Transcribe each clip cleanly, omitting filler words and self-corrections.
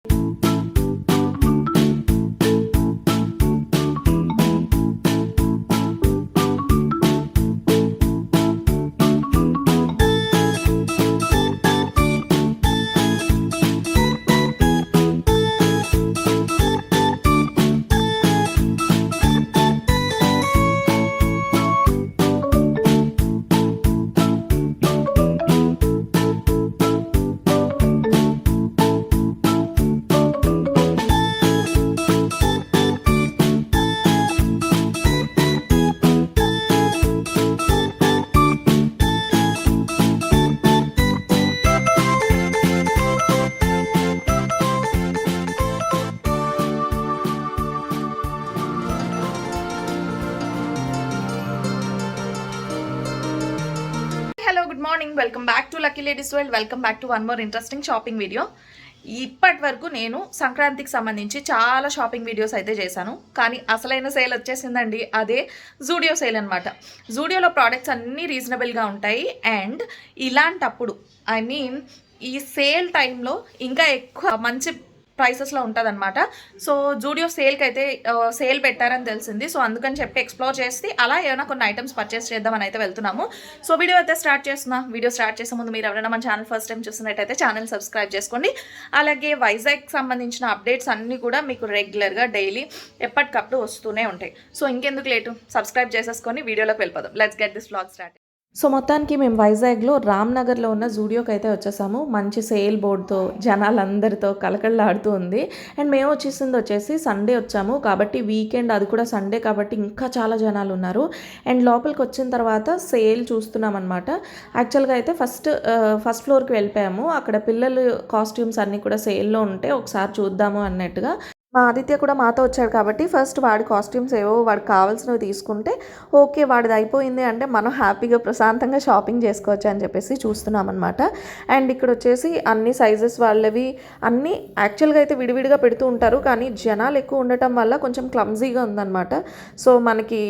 Hello good morning, welcome back to lucky ladies world. Welcome back to one more interesting shopping video. ఇప్పటి వరకు నేను సంక్రాంతికి సంబంధించి చాలా షాపింగ్ వీడియోస్ అయితే చేశాను, కానీ అసలైన సేల్ వచ్చేసిందండి. అదే జూడియో సేల్ అనమాట. జూడియోలో ప్రోడక్ట్స్ అన్నీ రీజనబుల్గా ఉంటాయి. అండ్ ఇలాంటప్పుడు ఈ సేల్ టైంలో ఇంకా ఎక్కువ మంచి ప్రైసెస్లో ఉంటుంది అనమాట. సో జూడియో సేల్కి అయితే సేల్ పెట్టారని తెలిసింది. సో అందుకని చెప్పి ఎక్స్ప్లోర్ చేసి అలా ఏమైనా కొన్ని ఐటమ్స్ పర్చేస్ చేద్దామని అయితే వెళ్తున్నాము. సో వీడియో అయితే స్టార్ట్ చేస్తున్నా. వీడియో స్టార్ట్ చేసే ముందు మీరు ఎవరైనా మన ఛానల్ ఫస్ట్ టైం చూస్తున్నట్టయితే ఛానల్ సబ్స్క్రైబ్ చేసుకోండి. అలాగే వైజాగ్కి సంబంధించిన అప్డేట్స్ అన్నీ కూడా మీకు రెగ్యులర్గా డైలీ ఎప్పటికప్పుడు వస్తూనే ఉంటాయి. సో ఇంకెందుకు లేటు, సబ్స్క్రైబ్ చేసేసుకొని వీడియోలోకి వెళ్ళిపోదాం. Let's get this vlog start. So మొత్తానికి మేము వైజాగ్లో రామ్నగర్లో ఉన్న జూడియోకి అయితే వచ్చేసాము. మంచి సేల్ బోర్డుతో జనాలందరితో కలకళ్ళాడుతూ ఉంది. అండ్ మేము వచ్చేసి సండే వచ్చాము కాబట్టి వీకెండ్, అది కూడా సండే కాబట్టి ఇంకా చాలా జనాలు ఉన్నారు. అండ్ లోపలికి వచ్చిన తర్వాత సేల్ చూస్తున్నాం అనమాట. యాక్చువల్గా అయితే ఫస్ట్ ఫ్లోర్కి వెళ్ళిపోయాము. అక్కడ పిల్లలు కాస్ట్యూమ్స్ అన్నీ కూడా సేల్లో ఉంటే ఒకసారి చూద్దాము అన్నట్టుగా మా ఆదిత్య కూడా మాతో వచ్చాడు కాబట్టి ఫస్ట్ వాడి కాస్ట్యూమ్స్ ఏవో వాడికి కావాల్సినవి తీసుకుంటే ఓకే, వాడిది అయిపోయింది అంటే మనం హ్యాపీగా ప్రశాంతంగా షాపింగ్ చేసుకోవచ్చు అని చెప్పేసి చూస్తున్నాం అనమాట. అండ్ ఇక్కడ వచ్చేసి అన్ని సైజెస్ వాళ్ళవి అన్నీ యాక్చువల్గా అయితే విడివిడిగా పెడుతూ ఉంటారు, కానీ జనాలు ఎక్కువ ఉండటం వల్ల కొంచెం క్లమ్జీగా ఉందన్నమాట. సో మనకి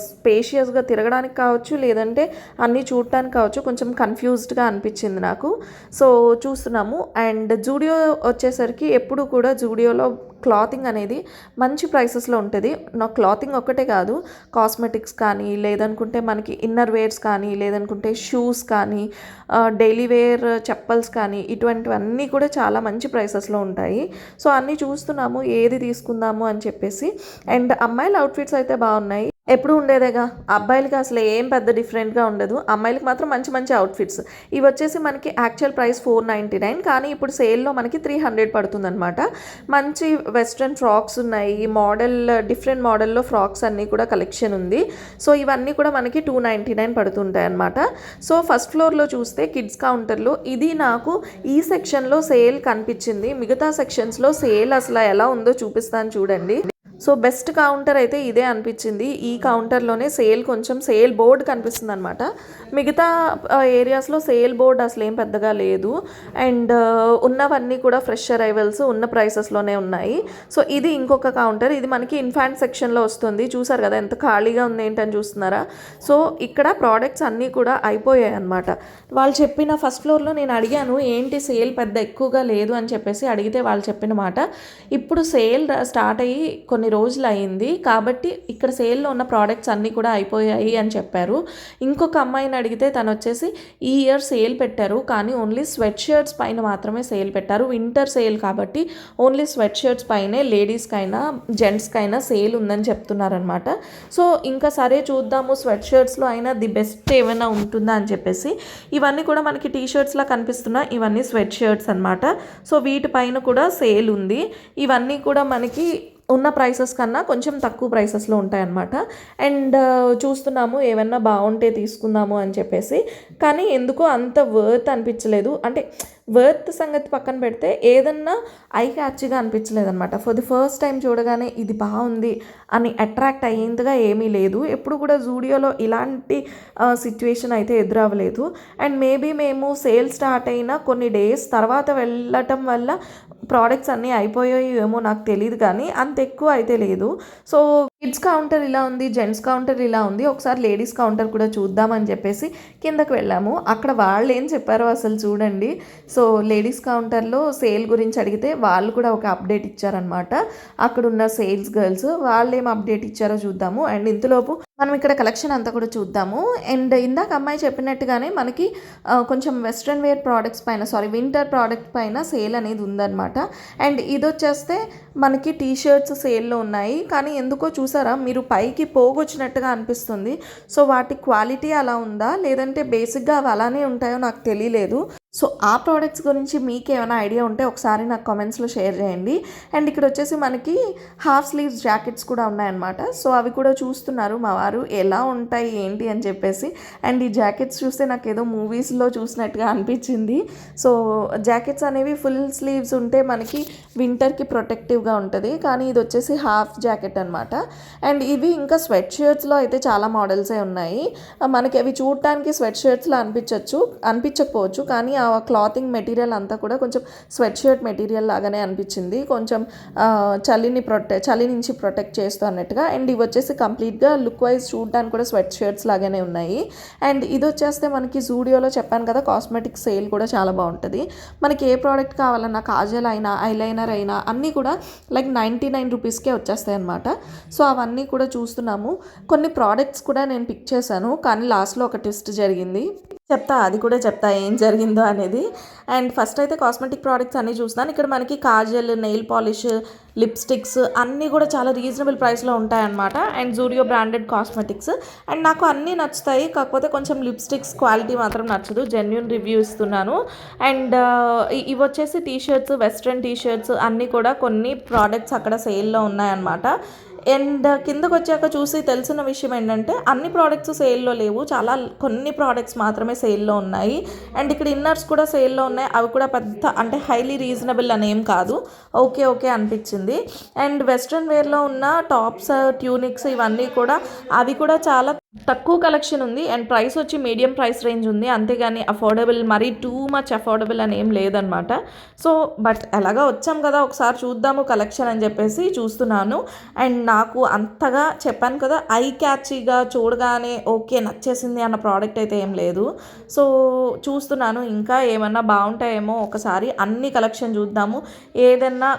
స్పేషియస్గా తిరగడానికి కావచ్చు, లేదంటే అన్నీ చూడటానికి కావచ్చు, కొంచెం కన్ఫ్యూజ్డ్గా అనిపించింది నాకు. సో చూస్తున్నాము. అండ్ జూడియో వచ్చేసరికి ఎప్పుడు కూడా జూడియోలో క్లాతింగ్ అనేది మంచి ప్రైసెస్లో ఉంటుంది. నాకు క్లాతింగ్ ఒక్కటే కాదు, కాస్మెటిక్స్ కానీ, లేదనుకుంటే మనకి ఇన్నర్ వేర్స్ కానీ, లేదనుకుంటే షూస్ కానీ, డైలీ వేర్ చెప్పల్స్ కానీ, ఇటువంటివన్నీ కూడా చాలా మంచి ప్రైసెస్లో ఉంటాయి. సో అన్నీ చూస్తున్నాము ఏది తీసుకుందాము అని చెప్పేసి. అండ్ అమ్మాయిల అవుట్ఫిట్స్ అయితే బాగున్నాయి. ఎప్పుడు ఉండేదేగా, అబ్బాయిలకి అసలు ఏం పెద్ద డిఫరెంట్గా ఉండదు, అమ్మాయిలకి మాత్రం మంచి మంచి అవుట్ఫిట్స్. ఇవి వచ్చేసి మనకి యాక్చువల్ ప్రైస్ 499, కానీ ఇప్పుడు సేల్లో మనకి 300 పడుతుందన్నమాట. మంచి వెస్ట్రన్ ఫ్రాక్స్ ఉన్నాయి, డిఫరెంట్ మోడల్లో ఫ్రాక్స్ అన్నీ కూడా కలెక్షన్ ఉంది. సో ఇవన్నీ కూడా మనకి 299 పడుతుంటాయి అన్నమాట. సో ఫస్ట్ ఫ్లోర్లో చూస్తే కిడ్స్ కౌంటర్లో ఇది నాకు ఈ సెక్షన్లో సేల్ కనిపించింది. మిగతా సెక్షన్స్లో సేల్ అసలు ఎలా ఉందో చూపిస్తాను చూడండి. సో బెస్ట్ కౌంటర్ అయితే ఇదే అనిపించింది. ఈ కౌంటర్లోనే కొంచెం సేల్ బోర్డ్ కనిపిస్తుంది అనమాట. మిగతా ఏరియాస్లో సేల్ బోర్డ్ అసలు ఏం పెద్దగా లేదు. అండ్ ఉన్నవన్నీ కూడా ఫ్రెష్ అరైవల్స్ ఉన్న ప్రైసెస్లోనే ఉన్నాయి. సో ఇది ఇంకొక కౌంటర్. ఇది మనకి ఇన్ఫాంట్ సెక్షన్లో వస్తుంది. చూసారు కదా ఎంత ఖాళీగా ఉంది ఏంటని చూస్తున్నారా. సో ఇక్కడ ప్రోడక్ట్స్ అన్నీ కూడా అయిపోయాయి అనమాట. వాళ్ళు చెప్పిన ఫస్ట్ ఫ్లోర్లో నేను అడిగాను ఏంటి సేల్ పెద్ద ఎక్కువగా లేదు అని చెప్పేసి అడిగితే వాళ్ళు చెప్పిన మాట, ఇప్పుడు సేల్ స్టార్ట్ అయ్యి కొన్ని రోజులు అయింది కాబట్టి ఇక్కడ సేల్లో ఉన్న ప్రోడక్ట్స్ అన్నీ కూడా అయిపోయాయి అని చెప్పారు. ఇంకొక అమ్మాయిని అడిగితే తను వచ్చేసి ఈ ఇయర్ సేల్ పెట్టారు, కానీ ఓన్లీ స్వెట్ షర్ట్స్ పైన మాత్రమే సేల్ పెట్టారు. వింటర్ సేల్ కాబట్టి ఓన్లీ స్వెట్ షర్ట్స్ పైనే లేడీస్కైనా జెంట్స్కైనా సేల్ ఉందని చెప్తున్నారనమాట. సో ఇంకా సరే చూద్దాము స్వెట్ షర్ట్స్లో అయినా ది బెస్ట్ ఏమైనా ఉంటుందా అని చెప్పేసి. ఇవన్నీ కూడా మనకి టీ షర్ట్స్లా కనిపిస్తున్నా, ఇవన్నీ స్వెట్ షర్ట్స్ అనమాట. సో వీటిపైన కూడా సేల్ ఉంది. ఇవన్నీ కూడా మనకి ఉన్న ప్రైసెస్ కన్నా కొంచెం తక్కువ ప్రైసెస్లో ఉంటాయన్నమాట. అండ్ చూస్తున్నాము ఏమన్నా బాగుంటే తీసుకుందాము అని చెప్పేసి, కానీ ఎందుకో అంత వర్త్ అనిపించలేదు. అంటే వర్త్ సంగతి పక్కన పెడితే ఏదన్నా ఐ క్యాచ్గా అనిపించలేదు అనమాట. ఫర్ ది ఫస్ట్ టైం చూడగానే ఇది బాగుంది అని అట్రాక్ట్ అయ్యేంతగా ఏమీ లేదు. ఎప్పుడు కూడా జూడియోలో ఇలాంటి సిచ్యువేషన్ అయితే ఎదురవ్వలేదు. అండ్ మేబీ మేము సేల్ స్టార్ట్ అయిన కొన్ని డేస్ తర్వాత వెళ్ళటం వల్ల ప్రోడక్ట్స్ అన్నీ అయిపోయాయి ఏమో నాకు తెలియదు, కానీ అంత ఎక్కువ అయితే లేదు. సో కిడ్స్ కౌంటర్ ఇలా ఉంది, జెంట్స్ కౌంటర్ ఇలా ఉంది, ఒకసారి లేడీస్ కౌంటర్ కూడా చూద్దామని చెప్పేసి కిందకు వెళ్ళాము. అక్కడ వాళ్ళు ఏం చెప్పారో అసలు చూడండి. సో లేడీస్ కౌంటర్లో సేల్ గురించి అడిగితే వాళ్ళు కూడా ఒక అప్డేట్ ఇచ్చారనమాట. అక్కడున్న సేల్స్ గర్ల్స్ వాళ్ళు ఏం అప్డేట్ ఇచ్చారో చూద్దాము. అండ్ ఇంతలోపు మనం ఇక్కడ కలెక్షన్ అంతా కూడా చూద్దాము. అండ్ ఇందాక అమ్మాయి చెప్పినట్టుగానే మనకి కొంచెం వెస్ట్రన్ వేర్ ప్రోడక్ట్స్ పైన, వింటర్ ప్రోడక్ట్ పైన సేల్ అనేది ఉందన్నమాట. అండ్ ఇది వచ్చేస్తే మనకి టీ షర్ట్స్ సేల్లో ఉన్నాయి, కానీ ఎందుకో చూసారా మీరు పైకి పోగొచ్చినట్టుగా అనిపిస్తుంది. సో వాటి క్వాలిటీ అలా ఉందా లేదంటే బేసిక్గా అవి అలానే ఉంటాయో నాకు తెలియలేదు. సో ఆ ప్రోడక్ట్స్ గురించి మీకు ఏమైనా ఐడియా ఉంటే ఒకసారి నాకు కామెంట్స్లో షేర్ చేయండి. అండ్ ఇక్కడ వచ్చేసి మనకి హాఫ్ స్లీవ్స్ జాకెట్స్ కూడా ఉన్నాయన్నమాట. సో అవి కూడా చూస్తున్నారు మా వారు ఎలా ఉంటాయి ఏంటి అని చెప్పేసి. అండ్ ఈ జాకెట్స్ చూస్తే నాకు ఏదో మూవీస్లో చూసినట్టుగా అనిపించింది. సో జాకెట్స్ అనేవి ఫుల్ స్లీవ్స్ ఉంటే మనకి వింటర్కి ప్రొటెక్టివ్గా ఉంటుంది, కానీ ఇది వచ్చేసి హాఫ్ జాకెట్ అనమాట. అండ్ ఇవి ఇంకా స్వెట్ షర్ట్స్లో అయితే చాలా మోడల్సే ఉన్నాయి. మనకి అవి చూడటానికి స్వెట్ షర్ట్స్లో అనిపించకపోవచ్చు, కానీ ఆ క్లాతింగ్ మెటీరియల్ అంతా కూడా కొంచెం స్వెట్ షర్ట్ మెటీరియల్ లాగానే అనిపించింది, కొంచెం చలి నుంచి ప్రొటెక్ట్ చేస్తూ అన్నట్టుగా. అండ్ ఇవి వచ్చేసి కంప్లీట్గా లుక్ వైజ్ చూడడానికి కూడా స్వెట్ షర్ట్స్ లాగానే ఉన్నాయి. అండ్ ఇది వచ్చేస్తే మనకి జూడియోలో చెప్పాను కదా కాస్మెటిక్ సేల్ కూడా చాలా బాగుంటుంది. మనకి ఏ ప్రోడక్ట్ కావాలన్నా కాజల్ అయినా ఐలైనర్ అయినా అన్నీ కూడా లైక్ 99 రూపీస్కే వచ్చేస్తాయి అనమాట. సో అవన్నీ కూడా చూస్తున్నాము. కొన్ని ప్రోడక్ట్స్ కూడా నేను పిక్ చేశాను, కానీ లాస్ట్లో ఒక ట్విస్ట్ జరిగింది, అది కూడా చెప్తా ఏం జరిగిందో అనేది. అండ్ ఫస్ట్ అయితే కాస్మెటిక్ ప్రోడక్ట్స్ అన్నీ చూస్తాను. ఇక్కడ మనకి కాజల్, నెయిల్ పాలిష్, లిప్స్టిక్స్ అన్నీ కూడా చాలా రీజనబుల్ ప్రైస్లో ఉంటాయన్నమాట. And Zudio branded cosmetics. And నాకు అన్నీ నచ్చుతాయి, కాకపోతే కొంచెం లిప్స్టిక్స్ క్వాలిటీ మాత్రం నచ్చదు, జెన్యూన్ రివ్యూ ఇస్తున్నాను. అండ్ ఇవి వచ్చేసి టీషర్ట్స్, వెస్ట్రన్ టీషర్ట్స్ అన్నీ కూడా కొన్ని ప్రోడక్ట్స్ అక్కడ సేల్లో ఉన్నాయన్నమాట. అండ్ కిందకు వచ్చాక చూసి తెలిసిన విషయం ఏంటంటే అన్ని ప్రోడక్ట్స్ సేల్లో లేవు, కొన్ని ప్రోడక్ట్స్ మాత్రమే సేల్లో ఉన్నాయి. అండ్ ఇక్కడ ఇన్నర్స్ కూడా సేల్లో ఉన్నాయి, అవి కూడా పెద్ద అంటే హైలీ రీజనబుల్ అనేం కాదు, ఓకే అనిపించింది. అండ్ వెస్ట్రన్ వేర్లో ఉన్న టాప్స్, ట్యూనిక్స్ ఇవన్నీ కూడా అవి కూడా చాలా తక్కువ కలెక్షన్ ఉంది. అండ్ ప్రైస్ వచ్చి మీడియం ప్రైస్ రేంజ్ ఉంది, అంతేగాని అఫోర్డబుల్ మరీ టూ మచ్ అఫోర్డబుల్ అని ఏం లేదనమాట. సో బట్ ఎలాగా వచ్చాం కదా ఒకసారి చూద్దాము కలెక్షన్ అని చెప్పేసి చూస్తున్నాను. అండ్ నాకు అంతగా చెప్పాను కదా ఐ క్యాచీగా చూడగానే ఓకే నచ్చేసింది అన్న ప్రోడక్ట్ అయితే ఏం లేదు. సో చూస్తున్నాను ఇంకా ఏమన్నా బాగుంటాయేమో, ఒకసారి అన్ని కలెక్షన్ చూద్దాము. ఏదన్నా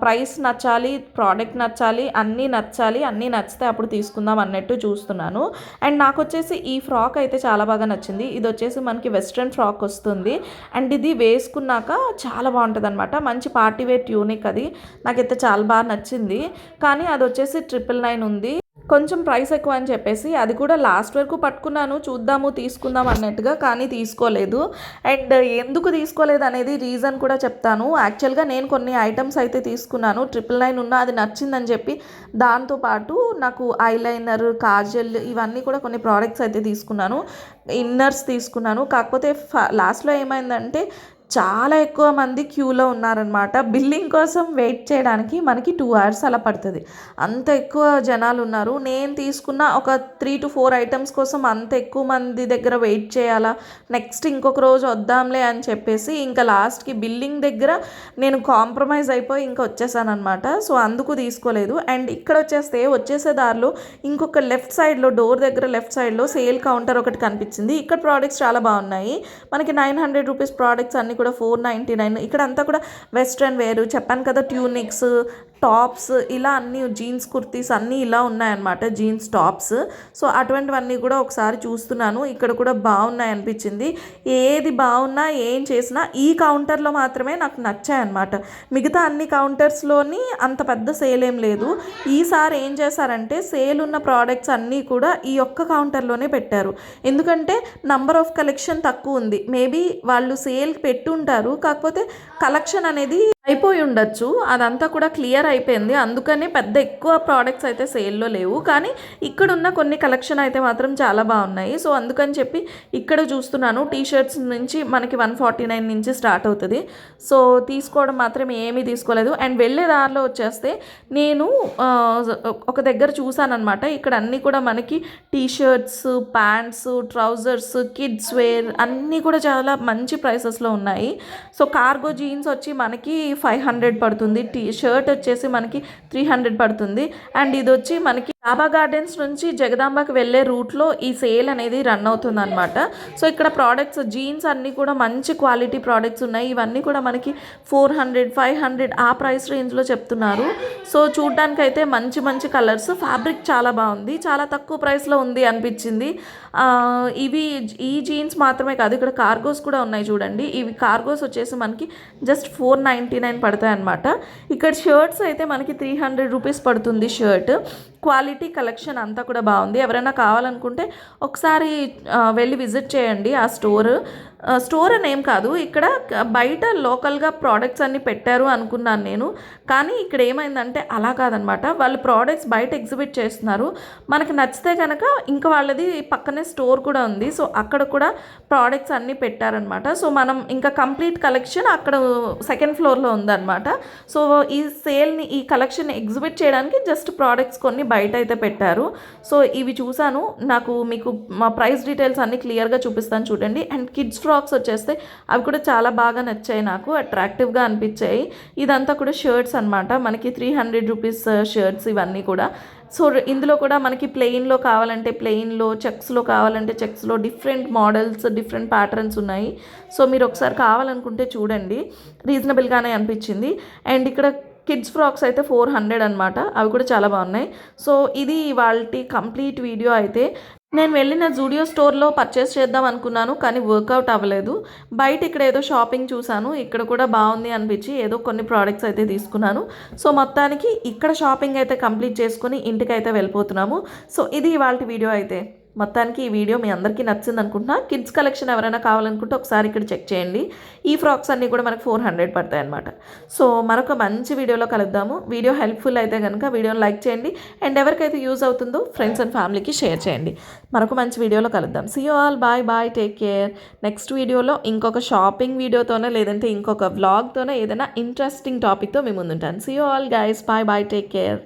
ప్రైస్ నచ్చాలి, ప్రోడక్ట్ నచ్చాలి, అన్నీ నచ్చితే అప్పుడు తీసుకుందాం అన్నట్టు చూస్తున్నాను. అండ్ నాకు వచ్చేసి ఈ ఫ్రాక్ అయితే చాలా బాగా నచ్చింది. ఇది వచ్చేసి మనకి వెస్ట్రన్ ఫ్రాక్ వస్తుంది. అండ్ ఇది వేసుకున్నాక చాలా బాగుంటుంది అనమాట, మంచి పార్టీ వేర్ ట్యూనిక్. అది నాకైతే చాలా బాగా నచ్చింది, కానీ అది వచ్చేసి 999 ఉంది. కొంచెం ప్రైస్ ఎక్కువ అని చెప్పేసి అది కూడా లాస్ట్ వరకు పట్టుకున్నాను, తీసుకుందాం అన్నట్టుగా, కానీ తీసుకోలేదు. అండ్ ఎందుకు తీసుకోలేదు అనేది రీజన్ కూడా చెప్తాను. యాక్చువల్గా నేను కొన్ని ఐటమ్స్ అయితే తీసుకున్నాను, 999 ఉన్న అది నచ్చిందని చెప్పి. దాంతోపాటు నాకు ఐలైనర్, కాజల్ ఇవన్నీ కూడా కొన్ని ప్రోడక్ట్స్ అయితే తీసుకున్నాను, ఇన్నర్స్ తీసుకున్నాను. కాకపోతే లాస్ట్లో ఏమైందంటే చాలా ఎక్కువ మంది క్యూలో ఉన్నారనమాట. బిల్లింగ్ కోసం వెయిట్ చేయడానికి మనకి 2 hours అలా పడుతుంది, అంత ఎక్కువ జనాలు ఉన్నారు. నేను తీసుకున్న ఒక 3 to 4 ఐటమ్స్ కోసం అంత ఎక్కువ మంది దగ్గర వెయిట్ చేయాలా, నెక్స్ట్ ఇంకొక రోజు వద్దాంలే అని చెప్పేసి ఇంకా లాస్ట్కి బిల్లింగ్ దగ్గర నేను కాంప్రమైజ్ అయిపోయి ఇంకా వచ్చేసాను అనమాట. సో అందుకు తీసుకోలేదు. అండ్ ఇక్కడ వచ్చేసే దారిలో ఇంకొక లెఫ్ట్ సైడ్లో, డోర్ దగ్గర లెఫ్ట్ సైడ్లో సేల్ కౌంటర్ ఒకటి కనిపించింది. ఇక్కడ ప్రోడక్ట్స్ చాలా బాగున్నాయి, మనకి 900 రూపీస్ ప్రోడక్ట్స్ అన్నీ కూడా 499. ఇక్కడ అంతా కూడా వెస్ట్రన్ వేరు చెప్పాను కదా, ట్యూనిక్స్, టాప్స్ ఇలా అన్నీ, జీన్స్ కుర్తీస్ అన్నీ ఇలా ఉన్నాయన్నమాట, జీన్స్ టాప్స్. సో అటువంటివన్నీ కూడా ఒకసారి చూస్తున్నాను. ఇక్కడ కూడా బాగున్నాయి అనిపించింది. ఏది బాగున్నా ఏం చేసినా ఈ కౌంటర్లో మాత్రమే నాకు నచ్చాయన్నమాట. మిగతా అన్ని కౌంటర్స్లోని అంత పెద్ద సేల్ ఏం లేదు. ఈసారి ఏం చేశారంటే సేల్ ఉన్న ప్రోడక్ట్స్ అన్నీ కూడా ఈ ఒక్క కౌంటర్లోనే పెట్టారు, ఎందుకంటే నంబర్ ఆఫ్ కలెక్షన్ తక్కువ ఉంది. మేబీ వాళ్ళు సేల్ పెట్టుంటారు, కాకపోతే కలెక్షన్ అనేది అయిపోయి ఉండొచ్చు, అదంతా కూడా క్లియర్ అయిపోయింది. అందుకని పెద్ద ఎక్కువ ప్రోడక్ట్స్ అయితే సేల్లో లేవు, కానీ ఇక్కడున్న కొన్ని కలెక్షన్ అయితే మాత్రం చాలా బాగున్నాయి. సో అందుకని చెప్పి ఇక్కడ చూస్తున్నాను. టీషర్ట్స్ నుంచి మనకి 149 నుంచి స్టార్ట్ అవుతుంది. సో తీసుకోవడం మాత్రం ఏమీ తీసుకోలేదు. అండ్ వెళ్ళే దారిలో వచ్చేస్తే నేను ఒక దగ్గర చూసానమాట, ఇక్కడ అన్నీ కూడా మనకి t-shirts, pants, trousers, kids wear అన్నీ కూడా చాలా మంచి ప్రైసెస్లో ఉన్నాయి. సో కార్గో జీన్స్ వచ్చి మనకి 500 పడుతుంది, షర్ట్ వచ్చేసి మనకి 300 పడుతుంది. అండ్ ఇది వచ్చి మనకి రాబా గార్డెన్స్ నుంచి జగదాంబకి వెళ్ళే రూట్లో ఈ సేల్ అనేది రన్ అవుతుంది అనమాట. సో ఇక్కడ ప్రోడక్ట్స్ జీన్స్ అన్నీ కూడా మంచి క్వాలిటీ ప్రోడక్ట్స్ ఉన్నాయి. ఇవన్నీ కూడా మనకి 400, 500 ఆ ప్రైస్ రేంజ్లో చెప్తున్నారు. సో చూడ్డానికి అయితే మంచి మంచి కలర్స్, ఫ్యాబ్రిక్ చాలా బాగుంది, చాలా తక్కువ ప్రైస్లో ఉంది అనిపించింది. ఈ జీన్స్ మాత్రమే కాదు, ఇక్కడ కార్గోస్ కూడా ఉన్నాయి చూడండి. ఇవి కార్గోస్ వచ్చేసి మనకి జస్ట్ 499 పడతాయి అనమాట. ఇక్కడ షర్ట్స్ అయితే మనకి 300 రూపీస్ పడుతుంది షర్ట్. క్వాలిటీ కలెక్షన్ అంతా కూడా బాగుంది. ఎవరైనా కావాలనుకుంటే ఒకసారి వెళ్ళి విజిట్ చేయండి ఆ స్టోర్ అని ఏం కాదు, ఇక్కడ బయట లోకల్గా ప్రోడక్ట్స్ అన్నీ పెట్టారు అనుకున్నాను నేను. కానీ ఇక్కడ ఏమైందంటే అలా కాదనమాట, వాళ్ళు ప్రోడక్ట్స్ బయట ఎగ్జిబిట్ చేస్తున్నారు. మనకి నచ్చితే కనుక ఇంకా వాళ్ళది పక్కనే స్టోర్ కూడా ఉంది. సో అక్కడ కూడా ప్రోడక్ట్స్ అన్నీ పెట్టారనమాట. సో మనం ఇంకా కంప్లీట్ కలెక్షన్ అక్కడ సెకండ్ ఫ్లోర్లో ఉందన్నమాట. సో ఈ కలెక్షన్ ఎగ్జిబిట్ చేయడానికి జస్ట్ ప్రోడక్ట్స్ కొన్ని బయట అయితే పెట్టారు. సో ఇవి చూసాను, మీకు మా ప్రైస్ డీటెయిల్స్ అన్నీ క్లియర్గా చూపిస్తాను చూడండి. అండ్ కిడ్స్ ఫ్రాక్స్ వచ్చేస్తే అవి కూడా చాలా బాగా నచ్చాయి, నాకు అట్రాక్టివ్గా అనిపించాయి. ఇదంతా కూడా షర్ట్స్ అనమాట, మనకి 300 రూపీస్ షర్ట్స్ ఇవన్నీ కూడా. సో ఇందులో కూడా మనకి ప్లెయిన్లో కావాలంటే ప్లెయిన్లో, చెక్స్లో కావాలంటే చెక్స్లో, డిఫరెంట్ మోడల్స్, డిఫరెంట్ ప్యాటర్న్స్ ఉన్నాయి. సో మీరు ఒకసారి కావాలనుకుంటే చూడండి, రీజనబుల్గానే అనిపించింది. అండ్ ఇక్కడ కిడ్స్ ఫ్రాక్స్ అయితే 400 అనమాట, అవి కూడా చాలా బాగున్నాయి. సో ఇది ఇవాల్టి కంప్లీట్ వీడియో. అయితే నేను వెళ్ళిన జూడియో స్టోర్లో పర్చేస్ చేద్దాం అనుకున్నాను, కానీ వర్కౌట్ అవ్వలేదు. బయట ఇక్కడ ఏదో షాపింగ్ చూశాను, ఇక్కడ కూడా బాగుంది అనిపించి ఏదో కొన్ని ప్రోడక్ట్స్ అయితే తీసుకున్నాను. సో మొత్తానికి ఇక్కడ షాపింగ్ అయితే కంప్లీట్ చేసుకుని ఇంటికి అయితే వెళ్ళిపోతున్నాము. సో ఇది ఇవాల్టి వీడియో. అయితే మొత్తానికి ఈ వీడియో మీ అందరికీ నచ్చింది అనుకుంటున్నా. కిడ్స్ కలెక్షన్ ఎవరైనా కావాలనుకుంటే ఒకసారి ఇక్కడ చెక్ చేయండి. ఈ ఫ్రాక్స్ అన్నీ కూడా మనకు 400 పడతాయి అనమాట. సో మరొక మంచి వీడియోలో కలుద్దాము. వీడియో హెల్ప్ఫుల్ అయితే కనుక వీడియోని లైక్ చేయండి. అండ్ ఎవరికైతే యూజ్ అవుతుందో ఫ్రెండ్స్ అండ్ ఫ్యామిలీకి షేర్ చేయండి. మరొక మంచి వీడియోలో కలుద్దాం. See you all, bye bye, take care. Next వీడియోలో ఇంకొక షాపింగ్ వీడియోతోనే లేదంటే ఇంకొక వ్లాగ్తోనే ఏదైనా ఇంట్రెస్టింగ్ టాపిక్తో మీ ముందుంటాను. See you all guys, bye bye, take care.